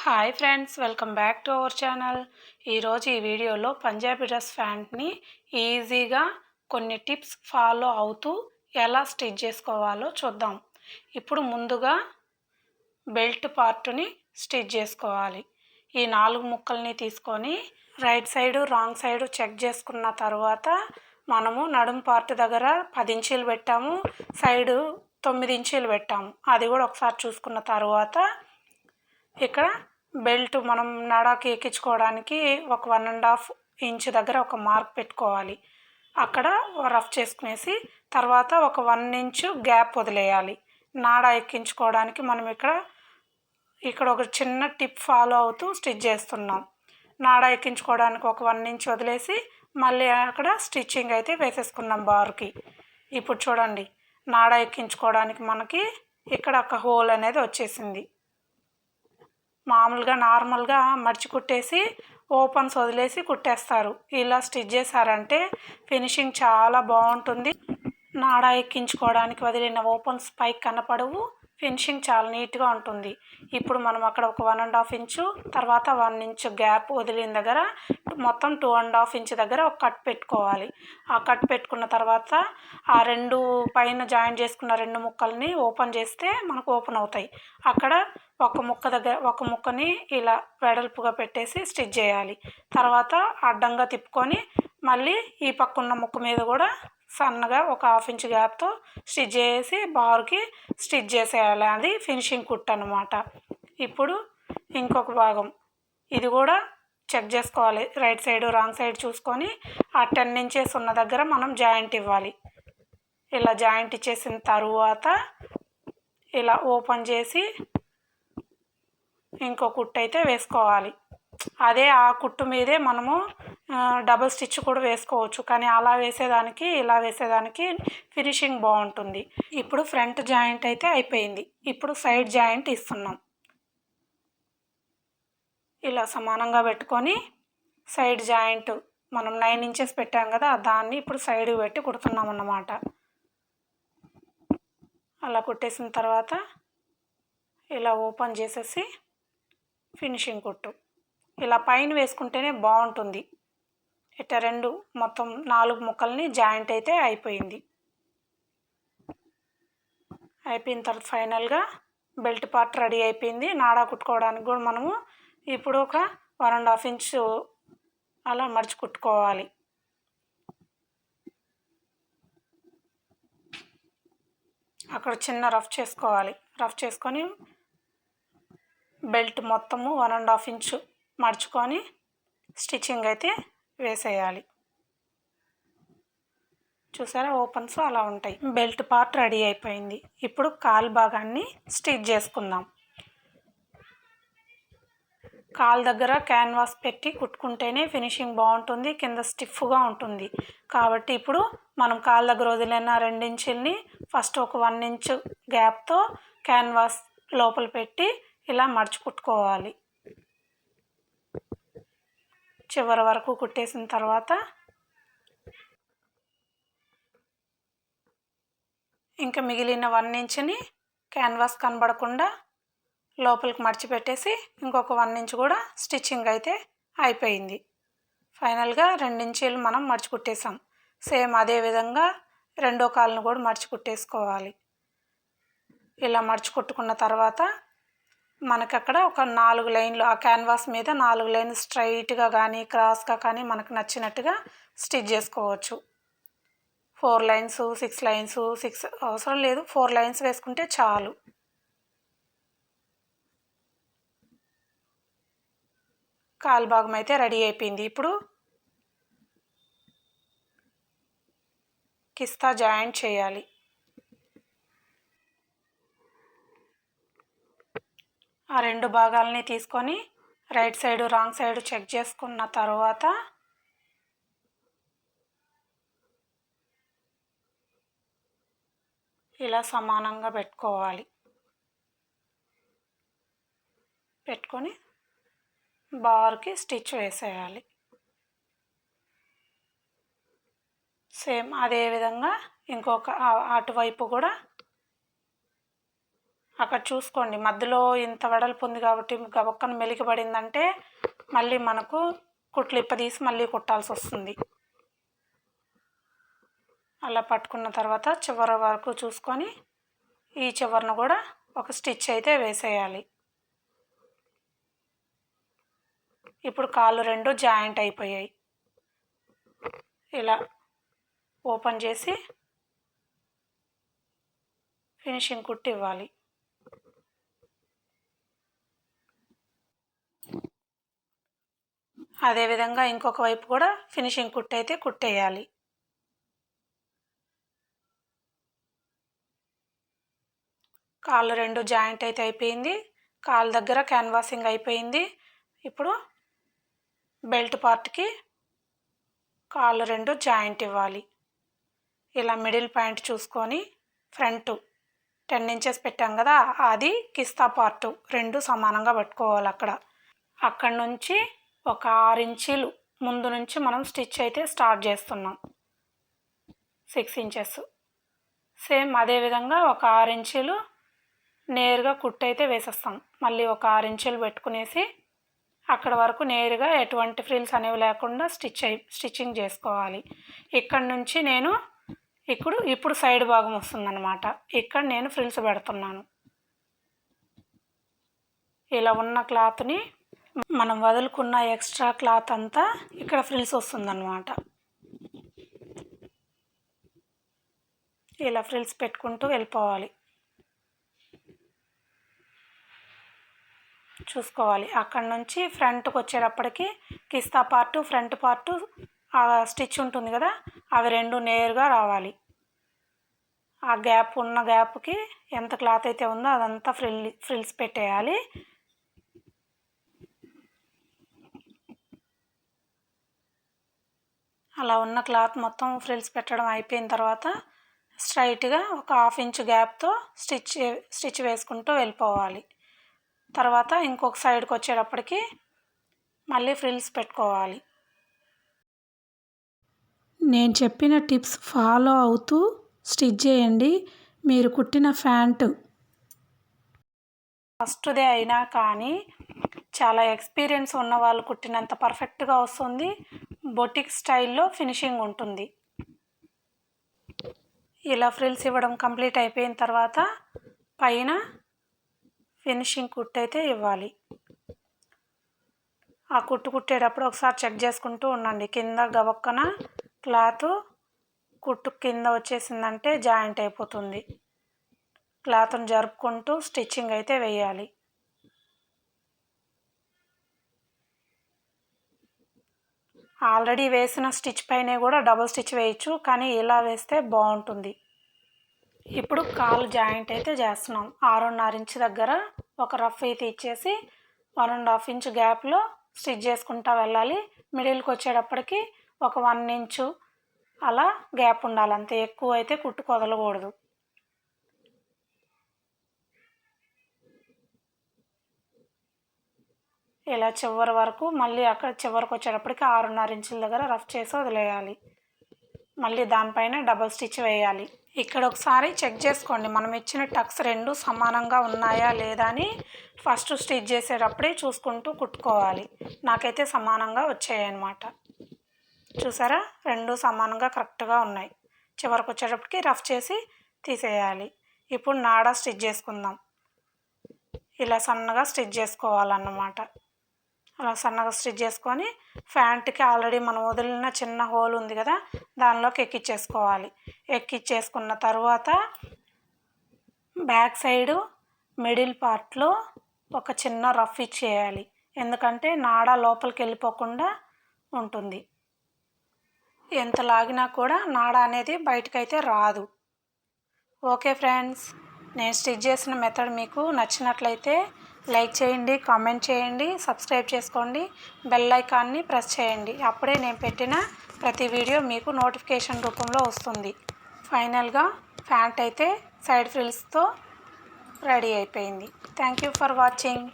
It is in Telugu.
Hi friends, welcome back to our channel. ఈరోజు ఈ వీడియోలో పంజాబీ డ్రెస్ ప్యాంట్ని ఈజీగా కొన్ని టిప్స్ ఫాలో అవుతూ ఎలా స్టిచ్ చేసుకోవాలో చూద్దాం. ఇప్పుడు ముందుగా బెల్ట్ పార్ట్ని స్టిచ్ చేసుకోవాలి. ఈ 4 ముక్కల్ని తీసుకొని right side wrong side check చేసుకున్న తర్వాత మనము నడుం పార్ట్ దగ్గర 10 ఇంచీలు పెట్టాము, సైడు 9 ఇంచీలు పెట్టాము. అది కూడా ఒకసారి చూసుకున్న తర్వాత ఇక్కడ బెల్ట్ మనం నడాకి ఎక్కించుకోవడానికి ఒక 1.5 ఇంచ్ దగ్గర ఒక మార్క్ పెట్టుకోవాలి. అక్కడ రఫ్ చేసుకునేసి తర్వాత ఒక 1 ఇంచు గ్యాప్ వదిలేయాలి. నాడా ఎక్కించుకోవడానికి మనం ఇక్కడ ఒక చిన్న టిప్ ఫాలో అవుతూ స్టిచ్ చేస్తున్నాం. నాడా ఎక్కించుకోవడానికి ఒక 1 ఇంచ్ వదిలేసి మళ్ళీ అక్కడ స్టిచ్చింగ్ అయితే వేసేసుకున్నాం బార్కి. ఇప్పుడు చూడండి, నాడా ఎక్కించుకోవడానికి మనకి ఇక్కడ ఒక హోల్ అనేది వచ్చేసింది. మామూలుగా నార్మల్గా మర్చి కుట్టేసి ఓపెన్స్ వదిలేసి కుట్టేస్తారు. ఇలా స్టిచ్ చేశారంటే ఫినిషింగ్ చాలా బాగుంటుంది. నాడా ఎక్కించుకోవడానికి వదిలిన ఓపెన్స్ పైకి కనపడవు, ఫినిషింగ్ చాలా నీట్గా ఉంటుంది. ఇప్పుడు మనం అక్కడ ఒక 1.5 ఇంచు తర్వాత 1 ఇంచు గ్యాప్ వదిలిన దగ్గర మొత్తం 2.5 ఇంచ్ దగ్గర ఒక కట్ పెట్టుకోవాలి. ఆ కట్ పెట్టుకున్న తర్వాత ఆ రెండు పైన జాయిన్ చేసుకున్న 2 ముక్కల్ని ఓపెన్ చేస్తే మనకు ఓపెన్ అవుతాయి. అక్కడ ఒక ముక్కని ఇలా వెడల్పుగా పెట్టేసి స్టిచ్ చేయాలి. తర్వాత అడ్డంగా తిప్పుకొని మళ్ళీ ఈ పక్క ఉన్న ముక్క మీద కూడా సన్నగా ఒక 1/2 ఇంచ్ గ్యాప్తో స్టిచ్ చేసి బార్కి స్టిచ్ చేసేయాలి. అది ఫినిషింగ్ కుట్ అన్నమాట. ఇప్పుడు ఇంకొక భాగం ఇది కూడా చెక్ చేసుకోవాలి. రైట్ సైడ్ రాంగ్ సైడ్ చూసుకొని ఆ 10 ఇంచెస్ ఉన్న దగ్గర మనం జాయింట్ ఇవ్వాలి. ఇలా జాయింట్ ఇచ్చేసిన తరువాత ఇలా ఓపెన్ చేసి ఇంకో కుట్టు అయితే వేసుకోవాలి. అదే ఆ కుట్టు మీదే మనము డబుల్ స్టిచ్ కూడా వేసుకోవచ్చు, కానీ అలా వేసేదానికి ఇలా వేసేదానికి ఫినిషింగ్ బాగుంటుంది. ఇప్పుడు ఫ్రంట్ జాయింట్ అయితే అయిపోయింది. ఇప్పుడు సైడ్ జాయింట్ ఇస్తున్నాం. ఇలా సమానంగా పెట్టుకొని సైడ్ జాయింట్ మనం 9 ఇంచెస్ పెట్టాం కదా, దాన్ని ఇప్పుడు సైడ్ పెట్టి కుడుతున్నాం అన్నమాట. అలా కుట్టేసిన తర్వాత ఇలా ఓపెన్ చేసేసి ఫినిషింగ్ కుట్టు ఇలా పైన వేసుకుంటేనే బాగుంటుంది. ఇట్లా మొత్తం 4 ముక్కల్ని జాయింట్ అయితే అయిపోయింది. అయిపోయిన తర్వాత ఫైనల్గా బెల్ట్ పార్ట్ రెడీ అయిపోయింది. నాడా కుట్టుకోవడానికి కూడా మనము ఇప్పుడు ఒక 1.5 ఇంచు అలా మర్చి కుట్టుకోవాలి. అక్కడ చిన్న రఫ్ చేసుకోవాలి. రఫ్ చేసుకొని బెల్ట్ మొత్తము 1.5 ఇంచు మడుచుకొని స్టిచ్చింగ్ అయితే వేసేయాలి. చూసారా, ఓపెన్స్ అలా ఉంటాయి. బెల్ట్ పార్ట్ రెడీ అయిపోయింది. ఇప్పుడు కాలు భాగాన్ని స్టిచ్ చేసుకుందాం. కాలు దగ్గర క్యాన్వాస్ పెట్టి కుట్టుకుంటేనే ఫినిషింగ్ బాగుంటుంది, కింద స్టిఫ్గా ఉంటుంది. కాబట్టి ఇప్పుడు మనం కాలు దగ్గర వదిలిన 2 ఇంచుల్ని ఫస్ట్ ఒక 1 ఇంచు గ్యాప్తో క్యాన్వాస్ లోపల పెట్టి ఇలా మడుచు కుట్టుకోవాలి. చివరి వరకు కుట్టేసిన తర్వాత ఇంకా మిగిలిన 1 ఇంచుని క్యాన్వాస్ కనబడకుండా లోపలికి మడిచిపెట్టేసి ఇంకొక 1 ఇంచ్ కూడా స్టిచ్చింగ్ అయితే అయిపోయింది. ఫైనల్గా 2 ఇంచీలు మనం మడిచి కుట్టేసాం. సేమ్ అదే విధంగా రెండో కాలును కూడా మడిచి కుట్టేసుకోవాలి. ఇలా మడిచి కుట్టుకున్న తర్వాత మనకు అక్కడ ఒక 4 లైన్లు ఆ క్యాన్వాస్ మీద 4 లైన్లు స్ట్రైట్గా కానీ క్రాస్గా కానీ మనకు నచ్చినట్టుగా స్టిచ్ చేసుకోవచ్చు. 4 లైన్స్ 6 లైన్స్ 6 అవసరం లేదు, 4 లైన్స్ వేసుకుంటే చాలు. కాలు భాగం అయితే రెడీ అయిపోయింది. ఇప్పుడు కిస్తా జాయింట్ చేయాలి. ఆ 2 భాగాలని తీసుకొని right side wrong side check చేసుకున్న తర్వాత ఇలా సమానంగా పెట్టుకోవాలి. పెట్టుకొని బార్కి స్టిచ్ వేసేయాలి. సేమ్ అదే విధంగా ఇంకొక అటువైపు కూడా అక్కడ చూసుకోండి, మధ్యలో ఇంత వెడల్పు ఉంది కాబట్టి గబక్కన మెలికబడిందంటే మళ్ళీ మనకు కుట్లు ఇప్పదీసి మళ్ళీ కుట్టాల్సి వస్తుంది. అలా పట్టుకున్న తర్వాత చివరి వరకు చూసుకొని ఈ చివరను కూడా ఒక స్టిచ్ అయితే వేసేయాలి. ఇప్పుడు కాళ్ళు రెండు జాయింట్ అయిపోయాయి. ఇలా ఓపెన్ చేసి ఫినిషింగ్ కుట్టి ఇవ్వాలి. అదేవిధంగా ఇంకొక వైపు కూడా ఫినిషింగ్ కుట్టి అయితే కుట్టేయాలి. కాళ్ళు రెండు జాయింట్ అయితే అయిపోయింది. కాళ్ళ దగ్గర క్యాన్వాసింగ్ అయిపోయింది. ఇప్పుడు బెల్ట్ పార్ట్కి కాళ్ళు రెండు జాయింట్ ఇవ్వాలి. ఇలా మిడిల్ పాయింట్ చూసుకొని ఫ్రంట్ 10 ఇంచెస్ పెట్టాం కదా, అది కిస్తా పార్టు రెండు సమానంగా పట్టుకోవాలి. అక్కడి నుంచి ఒక 6 ఇంచీలు ముందు నుంచి మనం స్టిచ్ అయితే స్టార్ట్ చేస్తున్నాం. 6 ఇంచెస్ సేమ్ అదేవిధంగా ఒక 6 ఇంచీలు నేరుగా కుట్టు అయితే వేసేస్తాం. మళ్ళీ ఒక 6 ఇంచీలు పెట్టుకునేసి అక్కడ వరకు నేరుగా ఎటువంటి ఫ్రిల్స్ అనేవి లేకుండా స్టిచ్చింగ్ చేసుకోవాలి. ఇక్కడ నుంచి నేను ఇప్పుడు సైడ్ భాగం వస్తుందన్నమాట. ఇక్కడ నేను ఫ్రిల్స్ పెడుతున్నాను. ఇలా ఉన్న క్లాత్ని మనం వదులుకున్న ఎక్స్ట్రా క్లాత్ అంతా ఇక్కడ ఫ్రిల్స్ వస్తుందన్నమాట. ఇలా ఫ్రిల్స్ పెట్టుకుంటూ వెళ్ళిపోవాలి. చూసుకోవాలి. అక్కడ నుంచి ఫ్రంట్కి వచ్చేటప్పటికి కిస్తా పార్టు ఫ్రంట్ పార్టు స్టిచ్ ఉంటుంది కదా, అవి రెండు నేరుగా రావాలి. ఆ ఉన్న గ్యాప్కి ఎంత క్లాత్ అయితే ఉందో అదంతా ఫ్రిల్స్ పెట్టేయాలి. అలా ఉన్న క్లాత్ మొత్తం ఫ్రిల్స్ పెట్టడం అయిపోయిన తర్వాత స్ట్రైట్గా ఒక 1/2 ఇంచ్ గ్యాప్తో స్టిచ్ వేసుకుంటూ వెళ్ళిపోవాలి. తర్వాత ఇంకొక సైడ్కి వచ్చేటప్పటికి మళ్ళీ ఫ్రిల్స్ పెట్టుకోవాలి. నేను చెప్పిన టిప్స్ ఫాలో అవుతూ స్టిచ్ చేయండి. మీరు కుట్టిన ప్యాంటు ఫస్ట్దే అయినా కానీ చాలా ఎక్స్పీరియన్స్ ఉన్న వాళ్ళు కుట్టినంత పర్ఫెక్ట్గా వస్తుంది. బొటిక్ స్టైల్లో ఫినిషింగ్ ఉంటుంది. ఇలా ఫ్రిల్స్ ఇవ్వడం కంప్లీట్ అయిపోయిన తర్వాత పైన ఫినిషింగ్ కుట్టు అయితే ఇవ్వాలి. ఆ కుట్టేటప్పుడు ఒకసారి చెక్ చేసుకుంటూ ఉండండి. కింద గబక్కన క్లాత్ కుట్టు కింద వచ్చేసిందంటే జాయింట్ అయిపోతుంది. క్లాత్ను జరుపుకుంటూ స్టిచ్చింగ్ అయితే వేయాలి. ఆల్రెడీ వేసిన స్టిచ్ పైనే కూడా డబుల్ స్టిచ్ వేయచ్చు, కానీ ఇలా వేస్తే బాగుంటుంది. ఇప్పుడు కాలు జాయింట్ అయితే చేస్తున్నాం. 6.5 ఇంచ్ దగ్గర ఒక రఫ్ అయితే ఇచ్చేసి 1.5 ఇంచ్ గ్యాప్లో స్టిచ్ చేసుకుంటూ వెళ్ళాలి. మిడిల్కి వచ్చేటప్పటికి ఒక 1 ఇంచు అలా గ్యాప్ ఉండాలి. అంతే, ఎక్కువ అయితే కుట్టు కొదలకూడదు. ఇలా చివరి వరకు మళ్ళీ అక్కడ చివరికి వచ్చేటప్పటికి 6.5 ఇంచుల దగ్గర రఫ్ చేసి వదిలేయాలి. మళ్ళీ దానిపైన డబల్ స్టిచ్ వేయాలి. ఇక్కడ ఒకసారి చెక్ చేసుకోండి, మనం ఇచ్చిన టక్స్ రెండు సమానంగా ఉన్నాయా లేదా అని ఫస్ట్ స్టిచ్ చేసేటప్పుడే చూసుకుంటూ కుట్టుకోవాలి. నాకైతే సమానంగా వచ్చాయన్నమాట. చూసారా, రెండు సమానంగా కరెక్ట్గా ఉన్నాయి. చివరికి వచ్చేటప్పటికి రఫ్ చేసి తీసేయాలి. ఇప్పుడు నాడా స్టిచ్ చేసుకుందాం. ఇలా సన్నగా స్టిచ్ చేసుకోవాలన్నమాట. అలా సన్నగా స్టిచ్ చేసుకొని ప్యాంట్కి ఆల్రెడీ మనం వదిలిన చిన్న హోల్ ఉంది కదా, దానిలోకి ఎక్కించేసుకోవాలి. ఎక్కించేసుకున్న తర్వాత బ్యాక్ సైడు మిడిల్ పార్ట్లో ఒక చిన్న రఫ్ ఇచ్చేయాలి. ఎందుకంటే నాడ లోపలికి వెళ్ళిపోకుండా ఉంటుంది. ఎంత లాగినా కూడా నాడ అనేది బయటకైతే రాదు. ఓకే ఫ్రెండ్స్, నేను స్టిచ్ చేసిన మెథడ్ మీకు నచ్చినట్లయితే లైక్ చేయండి, కామెంట్ చేయండి, సబ్స్క్రైబ్ చేసుకోండి, బెల్ ఐకాన్ని ప్రెస్ చేయండి. అప్పుడే నేను పెట్టిన ప్రతి వీడియో మీకు నోటిఫికేషన్ రూపంలో వస్తుంది. ఫైనల్గా ప్యాంట్ అయితే సైడ్ ఫ్రిల్స్తో రెడీ అయిపోయింది. Thank you for watching.